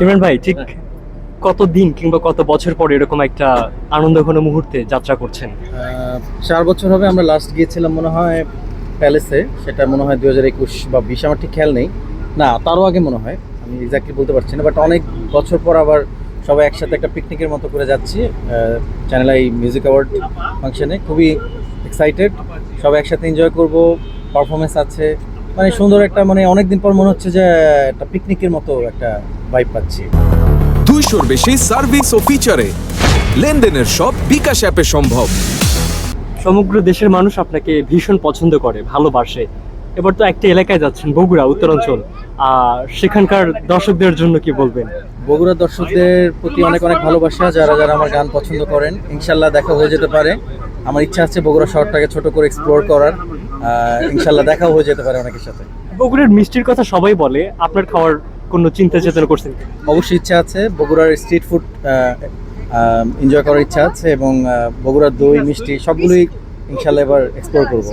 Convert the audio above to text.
ইমরান ভাই ঠিক কত দিন কিংবা কত বছর পর এরকম একটা আনন্দঘন মুহূর্তে যাত্রা করছেন? 4 বছর হবে আমরা লাস্ট গিয়েছিলাম মনে হয় প্যালেসে। সেটা মনে হয় 2021 বা 20, আমার ঠিক খেয়াল নেই। না, তারও আগে মনে হয়, আমি এক্স্যাক্টলি বলতে পারছি না। বাট অনেক বছর পর আবার সবাই একসাথে একটা পিকনিকের মতো করে যাচ্ছি চ্যানেল আই মিউজিক অ্যাওয়ার্ড ফাংশনে। খুবই এক্সাইটেড, সবাই একসাথে এনজয় করব। পারফরমেন্স আছে, মানে সুন্দর একটা, মানে অনেকদিন পর মনে হচ্ছে যে একটা পিকনিকের মতো একটা ভাইব পাচ্ছি। 200-র বেশি সার্ভিস ও ফিচারে লেনদেনের সব বিকাশ অ্যাপে সম্ভব। সমগ্র দেশের মানুষ আপনাকে ভীষণ পছন্দ করে, ভালোবাসে। এবার তো একটা এলাকায় যাচ্ছেন, বগুড়া উত্তরাঞ্চল। সেখানকার দর্শকদের জন্য কি বলবেন? বগুড়ার দর্শকদের প্রতি অনেক অনেক ভালোবাসা, যারা যারা আমার গান পছন্দ করেন। ইনশাল্লাহ দেখা হয়ে যেতে পারে। আমার ইচ্ছা আছে বগুড়া শহরটাকে ছোট করে এক্সপ্লোর করার। ইনশাল্লাহ দেখাও হয়ে যেতে পারে অনেকের সাথে। বগুড়ার মিষ্টির কথা সবাই বলে, আপনার খাওয়ার কোনো চিন্তা চেতনা করছেন কি? অবশ্যই ইচ্ছা আছে, বগুড়ার স্ট্রিট ফুড এনজয় করার ইচ্ছা আছে, এবং বগুড়ার দই মিষ্টি সবগুলোই ইনশাল্লাহ এবার এক্সপ্লোর করবো।